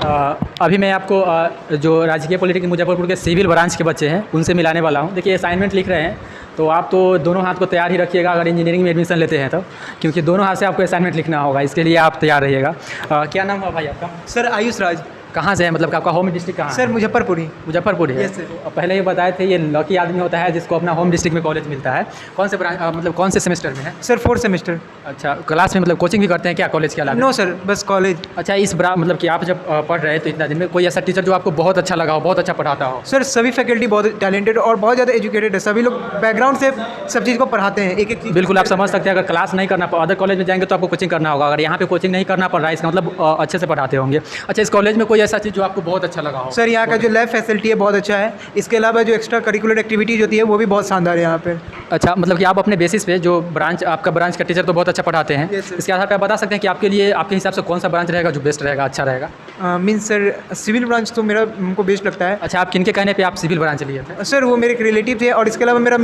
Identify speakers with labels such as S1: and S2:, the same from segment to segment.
S1: अभी मैं आपको जो राजकीय पॉलिटेक्निक मुजफ्फरपुर के सिविल ब्रांच के बच्चे हैं उनसे मिलाने वाला हूँ। देखिए असाइनमेंट लिख रहे हैं, तो आप तो दोनों हाथ को तैयार ही रखिएगा अगर इंजीनियरिंग में एडमिशन लेते हैं तो, क्योंकि दोनों हाथ से आपको असाइनमेंट लिखना होगा, इसके लिए आप तैयार रहिएगा। क्या नाम हुआ भाई आपका?
S2: सर आयुष राज।
S1: कहाँ से है, मतलब आपका होम डिस्ट्रिक्ट कहाँ है?
S2: सर मुजफ्फरपुर ही।
S1: मुजफ्फरपुर है।
S2: Yes sir.
S1: तो पहले ये बताए थे ये लकी आदमी होता है जिसको अपना होम डिस्ट्रिक्ट में कॉलेज मिलता है। कौन से ब्रांच मतलब कौन से सेमेस्टर में है?
S2: Sir 4th semester.
S1: अच्छा, क्लास में मतलब कोचिंग भी करते हैं क्या कॉलेज के अलावा?
S2: नो सर, बस कॉलेज।
S1: अच्छा, इस मतलब कि आप जब पढ़ रहे हैं तो इतना दिन में कोई ऐसा टीचर जो आपको बहुत अच्छा लगा हो, बहुत अच्छा पढ़ाता हो?
S2: सर सभी फैकल्टी बहुत टैलेंटेड और बहुत ज़्यादा एजुकेटेड है, सभी लोग बैकग्राउंड से सब चीज़ को पढ़ाते हैं, एक एक चीज़।
S1: बिल्कुल, आप समझ सकते हैं अगर क्लास नहीं करना, अदर कॉलेज में जाएंगे तो आपको कोचिंग करना होगा, अगर यहाँ पे कोचिंग नहीं करना पड़ रहा है इसका मतलब अच्छे से पढ़ाते होंगे। अच्छा, इस कॉलेज में कोई ऐसा चीज़ जो आपको बहुत अच्छा लगा हो?
S2: सर यहाँ का जो लैब फैसिलिटी है बहुत अच्छा है, इसके अलावा जो एक्स्ट्रा करिकुलर एक्टिविटीज़ होती है वो भी बहुत शानदार है यहाँ पे।
S1: अच्छा, मतलब कि आप अपने बेसिस पे जो ब्रांच आपका ब्रांच का टीचर तो बहुत अच्छा पढ़ाते हैं,
S2: Yes, sir.
S1: इसके आधार पर आप बता सकते हैं कि आपके लिए आपके हिसाब से कौन सा ब्रांच रहेगा जो बेस्ट रहेगा, अच्छा रहेगा?
S2: मीन्स सर सिविल ब्रांच तो मेरा हमको बेस्ट लगता है।
S1: अच्छा, आप किनके कहने पे आप सिविल ब्रांच लिए थे?
S2: सर वो मेरे एक रिलेटिव थे और इसके अलावा मेरा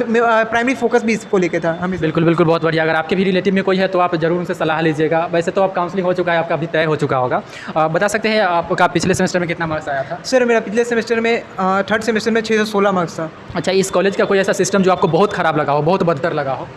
S2: प्राइमरी फोकस भी इसको लेके था हमें।
S1: बिल्कुल बिल्कुल, बहुत बढ़िया। अगर आपके भी रिलेटिव में कोई है तो आप जरूर उनसे सलाह लीजिएगा। वैसे तो आप काउंसलिंग हो चुका है, आपका अभी तय हो चुका होगा। बता सकते हैं आपका पिछले सेमेस्टर में कितना मार्क्स आया था?
S2: सर मेरा पिछले सेमेस्टर में 3rd सेमेस्टर में 616 मार्क्स था।
S1: अच्छा, इस कॉलेज का कोई ऐसा सिस्टम जो आपको बहुत ख़राब लगा हो, बहुत बदतर लगा हो?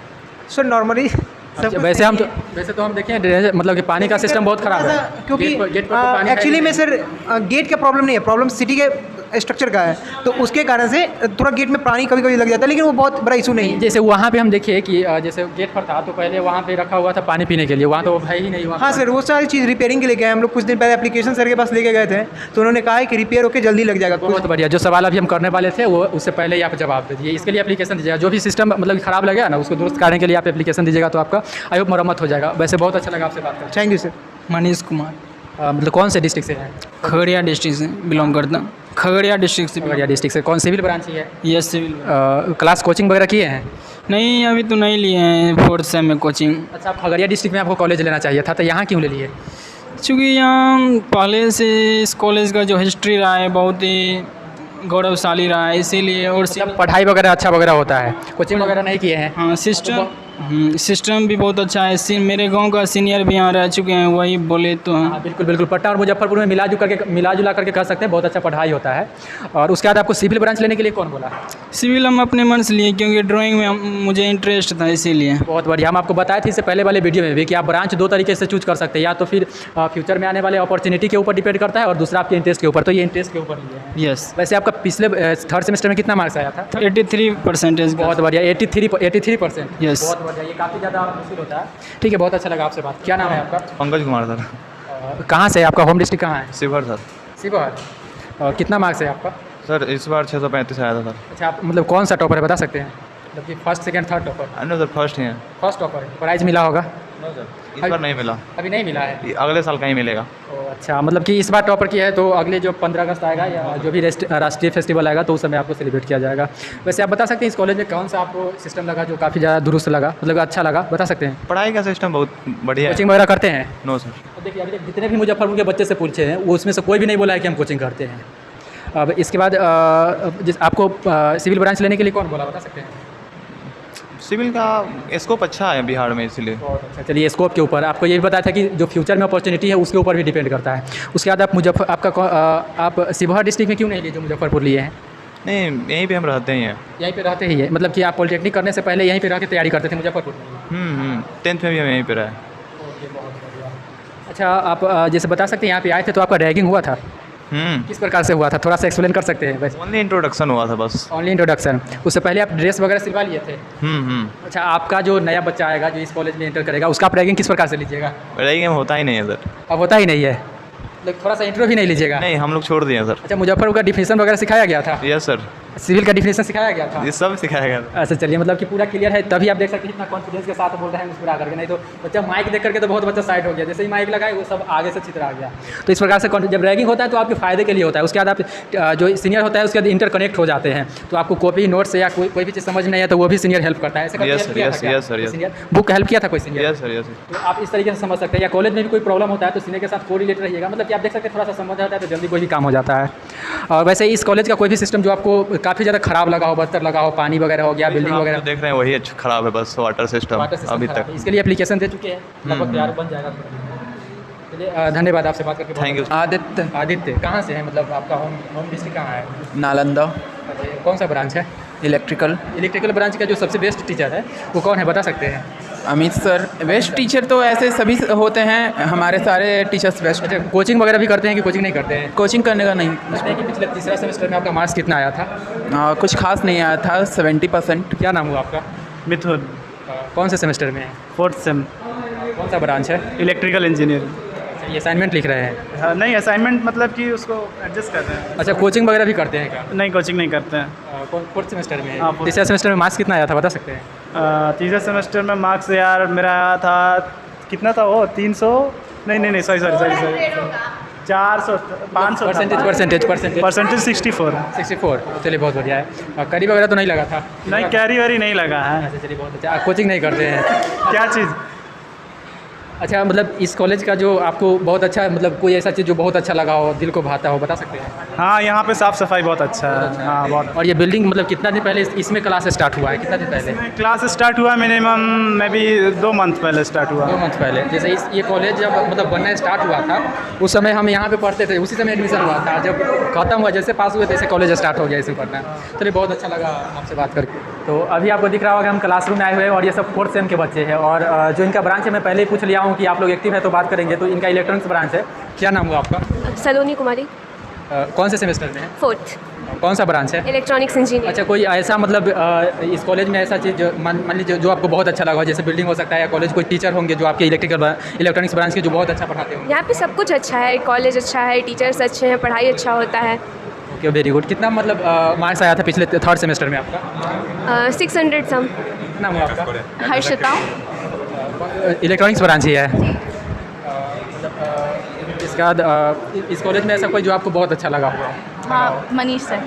S2: सर नॉर्मली
S1: अच्छा, वैसे तो हम देखें मतलब कि पानी का सिस्टम बहुत ख़राब है,
S2: क्योंकि
S1: गेट पर तो पानी
S2: एक्चुअली में सर गेट का प्रॉब्लम नहीं है, प्रॉब्लम सिटी के स्ट्रक्चर का है, तो उसके कारण से थोड़ा गेट में पानी कभी कभी लग जाता है, लेकिन वो बहुत बड़ा इशू नहीं है।
S1: जैसे वहाँ पे हम देखिए कि जैसे गेट पर था तो पहले वहाँ पे रखा हुआ था पानी पीने के लिए, वहाँ तो है ही नहीं वहाँ।
S2: हाँ सर, वो सारी चीज़ रिपेयरिंग के लिए गए हम लोग, कुछ दिन पहले एप्लीकेशन सर के पास लेके गए थे, तो उन्होंने कहा है कि रिपेयर होकर जल्दी लग जाएगा।
S1: बहुत बढ़िया, जो सवाल अभी हम करने वाले थे वो उससे पहले ही आप जवाब दे दिए। इसके लिए एप्लीकेशन दीजिएगा, जो भी सिस्टम मतलब ख़राब लगे ना उसको दुरुस्त करने के लिए आप एप्लीकेशन दीजिएगा तो आपका आयोग मरम्मत हो जाएगा। वैसे बहुत अच्छा लगा आपसे बात करके।
S2: Thank you sir.
S3: Manish Kumar,
S1: मतलब कौन से डिस्ट्रिक्ट से हैं?
S3: खगड़िया डिस्ट्रिक्ट से बिलोंग करता हूँ। खगड़िया डिस्ट्रिक्ट से
S1: खगड़िया डिस्ट्रिक्ट से। कौन सिविल ब्रांच ही है?
S3: Yes civil.
S1: क्लास कोचिंग वगैरह किए हैं?
S3: नहीं, अभी तो नहीं लिए हैं 4th सेम में कोचिंग।
S1: अच्छा, आप खगड़िया डिस्ट्रिक्ट में आपको कॉलेज लेना चाहिए था, तो यहाँ क्यों ले लिए?
S3: चूँकि यहाँ पहले से इस कॉलेज का जो हिस्ट्री रहा है बहुत ही गौरवशाली रहा है, इसीलिए। और
S1: मतलब पढ़ाई वगैरह अच्छा वगैरह होता है, कोचिंग वगैरह नहीं किए हैं?
S3: हाँ, सिस्टम भी बहुत अच्छा है। मेरे गांव का सीनियर भी यहाँ रह चुके हैं, वही बोले तो हाँ।
S1: बिल्कुल बिल्कुल, पटना और मुजफ्फरपुर में मिला जुला करके कह सकते हैं, बहुत अच्छा पढ़ाई होता है। और उसके बाद आपको सिविल ब्रांच लेने के लिए कौन बोला?
S3: सिविल हम अपने मन से लिए, क्योंकि ड्राइंग में मुझे इंटरेस्ट था, इसीलिए।
S1: बहुत बढ़िया। हम आपको बताए थे इससे पहले वाले वीडियो में भी कि आप ब्रांच 2 तरीके से चूज कर सकते हैं, या तो फिर फ्यूचर में आने वाले अपॉर्चुनिटी के ऊपर डिपेंड करता है और दूसरा आपके इंटरेस्ट के ऊपर, तो ये इंटरेस्ट के ऊपर ही है।
S3: यस।
S1: वैसे आपका पिछले 3rd सेमेस्टर में कितना मार्क्स आया था?
S3: 83%।
S1: बहुत बढ़िया, 83%।
S3: यस।
S1: बहुत बढ़िया, ये काफ़ी ज़्यादा मुश्किल होता है। ठीक है, बहुत अच्छा लगा आपसे बात। क्या नाम है आपका?
S4: पंकज कुमार सर।
S1: कहाँ से, आपका होम डिस्ट्रिक्ट कहाँ है?
S4: शिवहर सर।
S1: शिवहर। और कितना मार्क्स है आपका?
S4: सर इस बार 635 आया था सर।
S1: अच्छा, आप मतलब कौन सा टॉपर है बता सकते हैं? मतलब कि first second third topper?
S4: No sir, first ही है।
S1: फर्स्ट टॉपर है। प्राइज़ मिला होगा?
S4: नो सर, इस बार नहीं मिला।
S1: अभी नहीं मिला है?
S4: ये अगले साल कहीं मिलेगा।
S1: अच्छा, मतलब कि इस बार टॉपर किया है तो अगले जो 15 अगस्त आएगा या जो भी राष्ट्रीय फेस्टिवल आएगा तो उस समय आपको सेलिब्रेट किया जाएगा। वैसे आप बता सकते हैं इस कॉलेज में कौन सा आपको सिस्टम लगा जो काफ़ी ज़्यादा दुरुस्त लगा, मतलब अच्छा लगा, बता सकते हैं?
S4: पढ़ाई का सिस्टम बहुत बढ़िया है।
S1: कोचिंग वगैरह करते हैं?
S4: No sir.
S1: तो देखिए, अभी तक जितने भी मुजफ्फरपुर के बच्चे से पूछे हैं वो उसमें से कोई भी नहीं बोला है कि हम कोचिंग करते हैं। अब इसके बाद आपको सिविल ब्रांच लेने के लिए कौन बोला, बता सकते हैं?
S4: सिविल का स्कोप अच्छा है बिहार में, इसलिए।
S1: बहुत अच्छा। चलिए, स्कोप के ऊपर आपको ये भी बताया था कि जो फ्यूचर में अपॉर्चुनिटी है उसके ऊपर भी डिपेंड करता है। उसके बाद आप शिवहर डिस्ट्रिक्ट में क्यों नहीं लिए जो मुजफ्फरपुर लिए हैं?
S4: नहीं, यहीं पे हम रहते ही हैं।
S1: यहीं पे रहते ही है, मतलब कि आप पॉलिटेक्निक करने से पहले यहीं पे रह के तैयारी करते थे मुजफ्फरपुर में?
S4: 10th में भी हम यहीं पे रहे।
S1: अच्छा, आप जैसे बता सकते हैं यहाँ पे आए थे तो आपका रैगिंग हुआ था, किस प्रकार से हुआ था, थोड़ा सा एक्सप्लेन कर सकते हैं? बस
S4: ओनली इंट्रोडक्शन हुआ था बस।
S1: Only introduction. उससे पहले आप ड्रेस वगैरह सिलवा लिए थे? अच्छा, आपका जो नया बच्चा आएगा जो इस कॉलेज में एंटर करेगा उसका आप रैगिंग किस प्रकार से लीजिएगा?
S4: रैगिंग में होता ही नहीं है सर।
S1: अब होता ही नहीं है, मतलब थोड़ा सा इंटरव्यू भी नहीं लीजिएगा?
S4: नहीं, हम लोग छोड़ दिए हैं सर।
S1: अच्छा, मुजफ्फरपुर का डिफिनेशन वगैरह सिखाया गया था?
S4: Yes sir.
S1: सिविल का डिफिनेशन सिखाया गया था?
S4: ये सब सिखाया गया था।
S1: अच्छा, चलिए, मतलब कि पूरा क्लियर है, तभी आप देख सकते हैं इतना कॉन्फिडेंस के साथ बोल रहे हैं मुस्कुरा करके, नहीं तो बच्चा माइक देख करके तो बहुत बच्चा साइड हो गया, जैसे ही माइक लगाए वो सब आगे से चित्र आ गया। तो इस प्रकार से जब रैगिंग होता है तो आपके फायदे के लिए होता है। उसके बाद आप जो सीनियर होता है उसके बाद इंटर कनेक्ट हो जाते हैं, तो आपको कॉपी नोट्स या कोई भी चीज़ समझ नहीं है तो वो भी सीनियर हेल्प करता है। ऐसे सीनियर बुक हेल्प किया था कोई senior?
S4: Yes sir, yes sir.
S1: तो आप इस तरीके से समझ सकते हैं। या कॉलेज में भी कोई प्रॉब्लम होता है तो सीनियर के साथ कोरिलेट रहिएगा, मतलब कि आप देख सकते हैं थोड़ा सा समझ आता है तो जल्दी कोई भी काम हो जाता है। और वैसे इस कॉलेज का कोई भी सिस्टम जो आपको काफ़ी ज़्यादा खराब लगा हो, बदतर लगा हो, पानी वगैरह हो गया, बिल्डिंग वगैरह
S4: देख रहे हैं वही अच्छा खराब है, बस वाटर सिस्टम अभी तक।
S1: इसके लिए एप्लीकेशन दे चुके हैं, लगभग तैयार बन जाएगा। चलिए धन्यवाद आपसे बात करके।
S4: Thank you.
S5: आदित्य
S1: आदित्य कहाँ से है, मतलब आपका होम होम डिस्ट्रिक्ट कहाँ है?
S5: नालंदा
S1: कौन सा ब्रांच है?
S5: इलेक्ट्रिकल।
S1: इलेक्ट्रिकल ब्रांच का जो सबसे बेस्ट टीचर है वो कौन है, बता सकते हैं?
S5: अमित सर। बेस्ट टीचर तो ऐसे सभी होते हैं, हमारे सारे टीचर्स बेस्ट।
S1: अच्छा, कोचिंग वगैरह भी करते हैं कि कोचिंग नहीं करते हैं?
S5: कोचिंग करने का नहीं,
S1: बताइए कि पिछले तीसरा सेमेस्टर में आपका मार्क्स कितना आया था?
S5: कुछ खास नहीं आया था, 70%।
S1: क्या नाम हुआ आपका?
S6: मिथुन,
S1: कौन से सेमेस्टर में है?
S6: 4th सेम,
S1: कौन सा ब्रांच है?
S6: Electrical engineer.
S1: ये असाइनमेंट लिख रहे हैं?
S6: हाँ, नहीं असाइनमेंट मतलब कि उसको एडजस्ट कर रहे हैं।
S1: अच्छा, कोचिंग वगैरह भी करते हैं क्या?
S6: नहीं, कोचिंग नहीं करते हैं।
S1: कौन 4th सेमेस्टर में है?
S6: हाँ, fourth।
S1: तीसरा सेमेस्टर में मार्क्स कितना आया था, बता सकते हैं?
S6: तीसरे सेमेस्टर में मार्क्स यार मेरा आया था, कितना था वो, 300, नहीं सॉरी 400 500 परसेंटेज 64।
S1: 64। चलिए बहुत बढ़िया है। करी वगैरह तो नहीं लगा था?
S6: नहीं, कैरी वैरी नहीं लगा है।
S1: अच्छा, चलिए बहुत अच्छा। कोचिंग नहीं करते हैं?
S6: क्या चीज़?
S1: अच्छा, मतलब इस कॉलेज का जो आपको बहुत अच्छा, मतलब कोई ऐसा चीज़ जो बहुत अच्छा लगा हो, दिल को भाता हो, बता सकते हैं?
S6: हाँ, यहाँ पे साफ़ सफाई बहुत अच्छा है। हाँ, बहुत।
S1: और ये बिल्डिंग मतलब कितना दिन पहले इसमें क्लास स्टार्ट हुआ है, कितना दिन पहले?
S6: क्लास स्टार्ट हुआ मिनिमम मे बी 2 मंथ पहले स्टार्ट हुआ।
S1: 2 मंथ पहले। जैसे ये कॉलेज जब मतलब बनना स्टार्ट हुआ था उस समय हम यहाँ पे पढ़ते थे, उसी समय एडमिशन हुआ था। जब खत्म हुआ, जैसे पास हुए तैसे कॉलेज स्टार्ट हो गया इसमें पढ़ना। चलिए बहुत अच्छा लगा आपसे बात करके। तो अभी आपको दिख रहा होगा हम क्लासरूम में आए हुए हैं और ये सब 4th सेम के बच्चे हैं। और जो इनका ब्रांच है, मैं पहले ही पूछ लिया हूँ कि आप लोग एक्टिव है तो बात करेंगे। तो इनका इलेक्ट्रॉनिक्स ब्रांच है। क्या नाम हुआ आपका?
S7: सलोनी कुमारी,
S1: कौन से सेमेस्टर में है?
S7: 4th,
S1: कौन सा ब्रांच है?
S7: Electronics engineer.
S1: अच्छा, कोई ऐसा मतलब इस कॉलेज में ऐसा चीज़ मान लीजिए जो आपको बहुत अच्छा लगा हो, जैसे बिल्डिंग हो सकता है या कॉलेज, कोई टीचर होंगे जो आपके इलेक्ट्रॉनिक्स ब्रांच के जो बहुत अच्छा पढ़ाते होंगे?
S7: यहाँ पे सब कुछ अच्छा है, कॉलेज अच्छा है, टीचर्स अच्छे हैं, पढ़ाई अच्छा होता है।
S1: Okay, very good. कितना मतलब मार्क्स आया था पिछले 3rd सेमेस्टर में आपका?
S7: 600 सम।
S1: कितना हुआ आपका?
S7: हर्षिता।
S1: इलेक्ट्रॉनिक्स ब्रांच ही है। इसके बाद इस कॉलेज में ऐसा कोई जो आपको बहुत अच्छा लगा हुआ?
S8: हाँ, मनीष सर।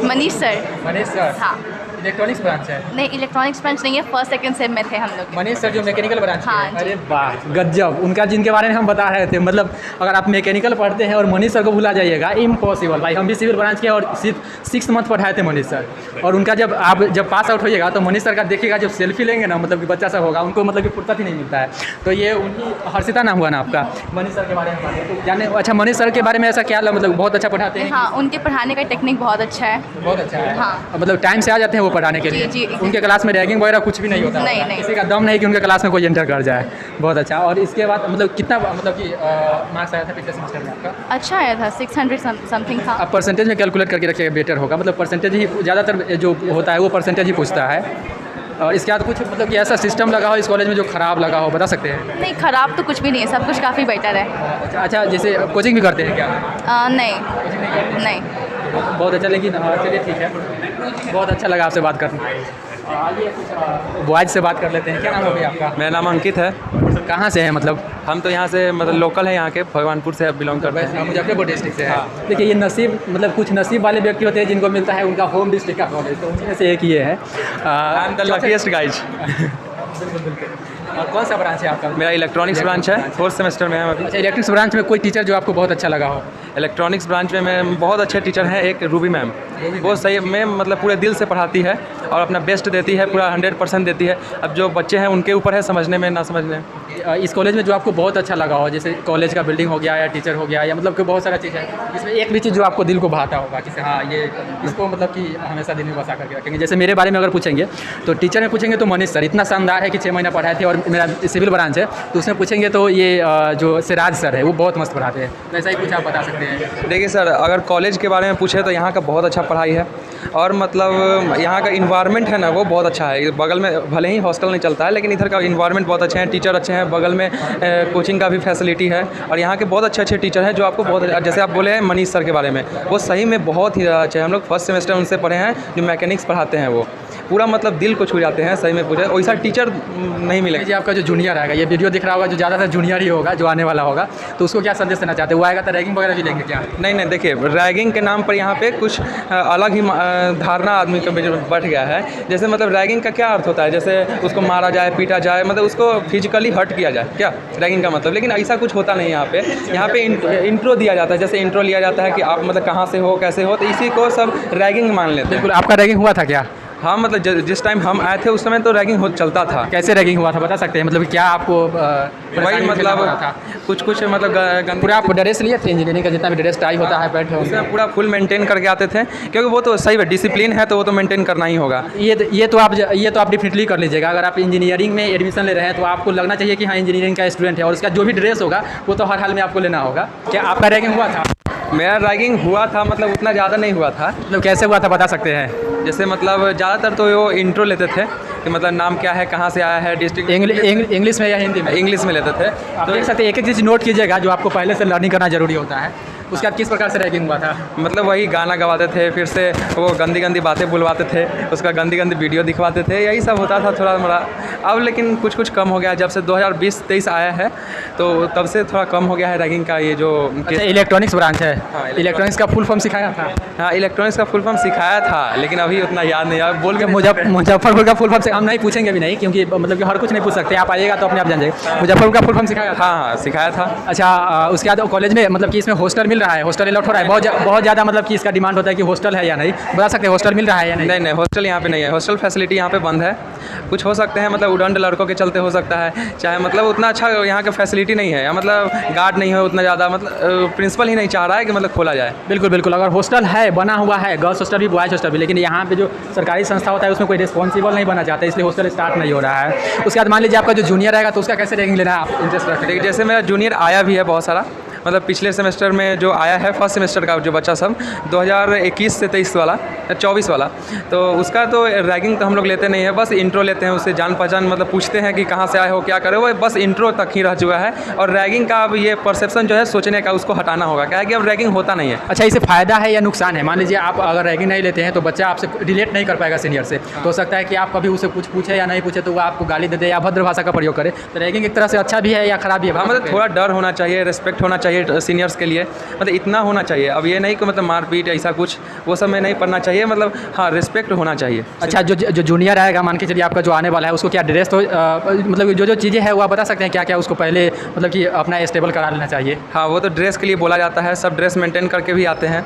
S8: मनीष सर। हाँ।
S1: इलेक्ट्रॉनिक्स ब्रांच है?
S8: नहीं, इलेक्ट्रॉनिक्स ब्रांच नहीं है, 1st 2nd सेम में थे हम लोग।
S1: मनीष सर जो मैकेनिकल ब्रांच के
S8: हाँ
S1: हैं?
S8: जी।
S1: अरे वाह, गजब। उनका जिनके बारे में हम बता रहे थे, मतलब अगर आप मैकेनिकल पढ़ते हैं और मनीष सर को भुला जाइएगा, इम्पॉसिबल भाई। हम भी सिविल ब्रांच के और सिर्फ 6 मंथ पढ़ाए थे मनीष सर। और उनका जब आप पास आउट होइएगा तो मनीष सर का देखिएगा, जब सेल्फी लेंगे ना, मतलब कि बच्चा सब होगा, उनको मतलब कि फुर्सत ही नहीं मिलता है। तो ये उनकी हर्षिता नाम हुआ ना आपका? मनीष सर के बारे में बात तो जाने। अच्छा, मनीष सर के बारे में ऐसा क्या मतलब बहुत अच्छा पढ़ाते हैं?
S8: हाँ, उनके पढ़ाने का टेक्निक बहुत अच्छा है।
S1: बहुत अच्छा है।
S8: हाँ।
S1: मतलब टाइम से आ जाते हैं वो पढ़ाने के लिए?
S8: जी।
S1: उनके क्लास में रैगिंग वगैरह कुछ भी नहीं होता?
S8: नहीं।
S1: किसी का दम नहीं कि उनके क्लास में कोई एंटर कर जाए। बहुत अच्छा। और इसके बाद मतलब कितना मतलब कि मार्क्स आया था पिछले सेमेस्टर में आपका?
S8: अच्छा आया था, 600 समथिंग था।
S1: आप परसेंटेज में कैलकुलेट करके रखिएगा, बेटर होगा। मतलब परसेंटेज ही ज़्यादातर जो होता है वो परसेंटेज ही पूछता है। और इसके बाद कुछ मतलब कि ऐसा सिस्टम लगा हो इस कॉलेज में जो ख़राब लगा हो, बता सकते हैं?
S8: नहीं, ख़राब तो कुछ भी नहीं है, सब कुछ काफ़ी बेटर है।
S1: अच्छा, जैसे कोचिंग भी करते हैं क्या?
S8: नहीं।
S1: बहुत अच्छा। लेकिन चलिए ठीक है, बहुत अच्छा लगा आपसे बात करना। आइए कुछ बॉयज से बात कर लेते हैं। क्या नाम है भैया आपका?
S9: मेरा नाम अंकित है।
S1: कहाँ से है मतलब?
S9: हम तो यहाँ से मतलब लोकल है, यहाँ के भगवानपुर से बिलोंग करते हैं।
S1: मुजफ्फरपुर डिस्ट्रिक्ट से है। देखिए, ये नसीब मतलब कुछ नसीब वाले व्यक्ति होते हैं जिनको मिलता है उनका होम डिस्ट्रिक्ट का कॉलेज। तो उनमें से एक ये है।
S9: I am the luckiest guys.
S1: और कौन सा ब्रांच है आपका?
S9: मेरा इलेक्ट्रॉनिक्स ब्रांच है, 4th सेमेस्टर में है अभी।
S1: अच्छा, इलेक्ट्रिक्स ब्रांच में कोई टीचर जो आपको बहुत अच्छा लगा हो?
S9: इलेक्ट्रॉनिक्स ब्रांच में मैं बहुत अच्छे टीचर हैं। एक रूबी मैम, वो सही मैम, मतलब पूरे दिल से पढ़ाती है और अपना बेस्ट देती है, पूरा 100% देती है। अब जो बच्चे हैं उनके ऊपर है समझने में ना समझने।
S1: इस कॉलेज में जो आपको बहुत अच्छा लगा हो, जैसे कॉलेज का बिल्डिंग हो गया या टीचर हो गया या मतलब कि बहुत सारा चीज़ है, इसमें एक भी चीज़ जो आपको दिल को भाता होगा कि हाँ ये इसको मतलब कि हमेशा दिल में बसा करके रखेंगे? जैसे मेरे बारे में अगर पूछेंगे तो टीचर में पूछेंगे तो मनीष सर इतना शानदार है कि 6 महीना पढ़ाए थे। और मेरा सिविल ब्रांच है तो उसमें पूछेंगे तो ये जो सिराज सर है वो बहुत मस्त पढ़ाते हैं। वैसा ही कुछ आप बता सकते हैं?
S9: देखिए सर, अगर कॉलेज के बारे में पूछे तो यहाँ का बहुत अच्छा पढ़ाई है और मतलब यहाँ का इन्वायरमेंट है ना वो बहुत अच्छा है। बगल में भले ही हॉस्टल नहीं चलता है लेकिन इधर का इन्वायरमेंट बहुत अच्छे हैं, टीचर अच्छे हैं, बगल में कोचिंग का भी फैसिलिटी है और यहाँ के बहुत अच्छे टीचर हैं जो आपको बहुत, जैसे आप बोले हैं मनीष सर के बारे में, वो सही में बहुत ही अच्छे हैं। हम लोग 1st सेमेस्टर उनसे पढ़े हैं, जो मैकेनिक्स पढ़ाते हैं वो पूरा मतलब दिल को छू जाते हैं। सही में पूछे वैसा टीचर नहीं मिलेगा।
S1: जी, आपका जो जूनियर आएगा, ये वीडियो दिख रहा होगा, जो ज़्यादातर जूनियर ही होगा जो आने वाला होगा, तो उसको क्या संदेश देना चाहते हैं? वो आएगा तो रैगिंग वगैरह भी लेंगे क्या?
S9: नहीं, देखिए रैगिंग के नाम पर यहाँ पे कुछ अलग ही धारणा आदमी का बढ़ गया है। जैसे मतलब रैगिंग का क्या अर्थ होता है? जैसे उसको मारा जाए, पीटा जाए, मतलब उसको फिजिकली हर्ट किया जाए, क्या रैगिंग का मतलब? लेकिन ऐसा कुछ होता नहीं है यहाँ पे इंट्रो दिया जाता है। जैसे इंट्रो लिया जाता है कि आप मतलब कहाँ से हो, कैसे हो, तो इसी को सब रैगिंग मान लेते हैं।
S1: बिल्कुल। आपका रैगिंग हुआ था क्या?
S9: हाँ मतलब जिस टाइम हम आए थे उस समय तो रैगिंग हो चलता था।
S1: कैसे रैगिंग हुआ था बता सकते हैं, मतलब क्या आपको
S9: वही मतलब कुछ मतलब
S1: पूरा आप ड्रेस लिए थे इंजीनियरिंग का, जितना भी ड्रेस टाई होता है पैंट
S9: उसमें पूरा फुल मेंटेन करके आते थे, क्योंकि वो तो सही है, डिसिप्लिन है तो वो तो मेंटेन करना ही होगा।
S1: ये तो आप डेफिनेटली कर लीजिएगा। अगर आप इंजीनियरिंग में एडमिशन ले रहे हैं तो आपको लगना चाहिए कि हाँ इंजीनियरिंग का स्टूडेंट है, और उसका जो भी ड्रेस होगा वो तो हर हाल में आपको लेना होगा। क्या आपका रैगिंग हुआ था?
S9: मेरा रैगिंग हुआ था, मतलब उतना ज़्यादा नहीं हुआ था।
S1: मतलब कैसे हुआ था बता सकते हैं?
S9: जैसे मतलब ज़्यादातर तो वो इंट्रो लेते थे कि मतलब नाम क्या है, कहाँ से आया है, डिस्ट्रिक्ट।
S1: इंग्लिश में या हिंदी में?
S9: इंग्लिश में लेते थे।
S1: तो देख सकते हैं, एक चीज़ नोट कीजिएगा जो आपको पहले से लर्निंग करना जरूरी होता है। उसके बाद किस प्रकार से रैगिंग हुआ था?
S9: मतलब वही गाना गवाते थे, फिर से वो गंदी गंदी बातें बुलवाते थे, उसका गंदी गंदी वीडियो दिखवाते थे, यही सब होता था थोड़ा मोड़ा। अब लेकिन कुछ कम हो गया, जब से 2020-23 आया है तो तब से थोड़ा कम हो गया है रैगिंग का। ये जो
S1: इलेक्ट्रॉनिक्स ब्रांच है,
S9: हाँ,
S1: इलेक्ट्रॉनिक्स का फुल फॉर्म सिखाया था?
S9: हाँ इलेक्ट्रॉनिक्स का फुल फॉर्म सिखाया था, लेकिन अभी उतना याद नहीं। आप बोल के
S1: मुजफ्फरपुर का फुल फॉर्म से हम नहीं पूछेंगे भी नहीं, क्योंकि मतलब कि हर कुछ नहीं पूछ सकते, आप आइएगा तो अपने आप जान जाएगा। मुजफ्फरपुर का फुल फॉर्म सिखाया था?
S9: हाँ सिखाया था।
S1: अच्छा, उसके बाद कॉलेज में मतलब कि इसमें हॉस्टल मिल रहा है, हॉस्टल अलॉट हो रहा है? बहुत ज़्यादा मतलब कि इसका डिमांड होता है कि हॉस्टल है या नहीं, बता सकते हैं हॉस्टल मिल रहा है या नहीं?
S9: नहीं हॉस्टल यहाँ पे नहीं है, हॉस्टल फैसिलिटी यहाँ पे बंद है। कुछ हो सकते हैं मतलब उड़ंड लड़कों के चलते हो सकता है, चाहे मतलब उतना अच्छा यहाँ का फैसिलिटी नहीं है, या मतलब गार्ड नहीं है उतना ज़्यादा, मतलब प्रिंसिपल ही नहीं चाह रहा है कि मतलब खोला जाए।
S1: बिल्कुल, अगर हॉस्टल है, बना हुआ है, गर्ल्स हॉस्टल भी बॉयज़ हॉस्टल भी, लेकिन यहाँ पे जो सरकारी संस्था होता है उसमें कोई रिस्पॉन्सिबल नहीं बना चाहता, इसलिए हॉस्टल स्टार्ट नहीं हो रहा है। उसके बाद मान लीजिए आपका जो जूनियर रहेगा तो उसका कैसे रैगिंग लेना है आप इंटरेस्ट रखते हैं?
S9: जैसे मेरा जूनियर आया भी है बहुत सारा, मतलब पिछले सेमेस्टर में जो आया है फर्स्ट सेमेस्टर का जो बच्चा सब 2021 से 23 वाला 24 वाला, तो उसका तो रैगिंग तो हम लोग लेते नहीं है, बस इंट्रो लेते हैं, उससे जान पहचान मतलब पूछते हैं कि कहाँ से आए हो, क्या करे, वो बस इंट्रो तक ही रह चुका है। और रैगिंग का अब ये परसेप्शन जो है सोचने का उसको हटाना होगा, क्या है कि अब रैगिंग होता नहीं है।
S1: अच्छा, इसे फ़ायदा है या नुकसान है? मान लीजिए आप अगर रैगिंग नहीं लेते हैं तो बच्चा आपसे रिलेट नहीं कर पाएगा सीनियर से, तो हो सकता है कि आप कभी उसे कुछ पूछे या नहीं पूछे तो वो आपको गाली दे दे या अभद्र भाषा का प्रयोग करे। तो रैगिंग एक तरह से अच्छा भी है या खराब भी है?
S9: हाँ मतलब थोड़ा डर होना चाहिए, रिस्पेक्ट होना चाहिए सीनियर्स के लिए, मतलब इतना होना चाहिए। अब ये नहीं कि मतलब मारपीट ऐसा कुछ वो सब में नहीं पढ़ना चाहिए, मतलब हाँ रिस्पेक्ट होना चाहिए।
S1: अच्छा, जो जूनियर आएगा, मान के चलिए आपका जो आने वाला है, उसको क्या ड्रेस तो मतलब जो चीज़ें हैं वो आप बता सकते हैं क्या क्या उसको पहले मतलब कि अपना स्टेबल करा लेना चाहिए?
S9: हाँ वो तो ड्रेस के लिए बोला जाता है, सब ड्रेस मेंटेन करके भी आते हैं,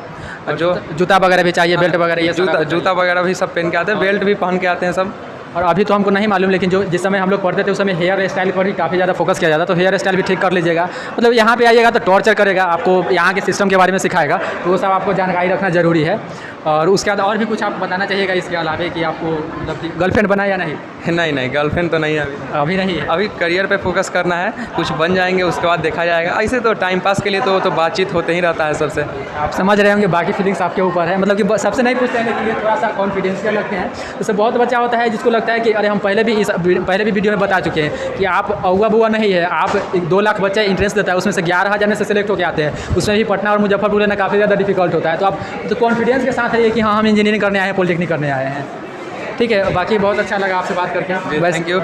S9: जो
S1: जूता वगैरह भी चाहिए, बेल्ट वगैरह, ये
S9: जूता वगैरह भी सब पहन के आते हैं, बेल्ट भी पहन के आते हैं सब।
S1: और अभी तो हमको नहीं मालूम, लेकिन जो जिस समय हम लोग पढ़ते थे उस समय हेयर स्टाइल पर भी काफ़ी ज़्यादा फोकस किया जाता, तो हेयर स्टाइल भी ठीक कर लीजिएगा। मतलब यहाँ पे आइएगा तो टॉर्चर करेगा आपको, यहाँ के सिस्टम के बारे में सिखाएगा, तो वो सब आपको जानकारी रखना ज़रूरी है। और उसके बाद और भी कुछ आप बताना चाहिएगा इसके अलावे कि आपको मतलब कि गर्लफ्रेंड बना या नहीं?
S9: नहीं गर्लफ्रेंड तो नहीं है
S1: अभी नहीं है।
S9: अभी करियर पे फोकस करना है, कुछ बन जाएंगे उसके बाद देखा जाएगा। ऐसे तो टाइम पास के लिए तो बातचीत होते ही रहता है सबसे।
S1: आप समझ रहे होंगे, बाकी फीलिंग्स आपके ऊपर है, मतलब कि सबसे नहीं पूछते हैं, लेकिन ये थोड़ा सा कॉन्फिडेंशियल लगते हैं। जैसे बहुत बच्चा होता है जिसको लगता है कि अरे हम पहले भी वीडियो में बता चुके हैं कि आप अउआ बुआ नहीं है, आप 2 लाख बच्चा इंट्रेंस देता है, उसमें से 11,000 में से सिलेक्ट होकर आते हैं, उसमें भी पटना और मुजफ्फरपुर लेना काफ़ी ज़्यादा डिफिकल्ट होता है। तो आप तो कॉन्फिडेंस के साथ है कि हाँ हम इंजीनियरिंग करने आए हैं, पॉलिटेक्निक करने आए हैं। ठीक है, बाकी बहुत अच्छा लगा आपसे बात करके।
S9: Thank you.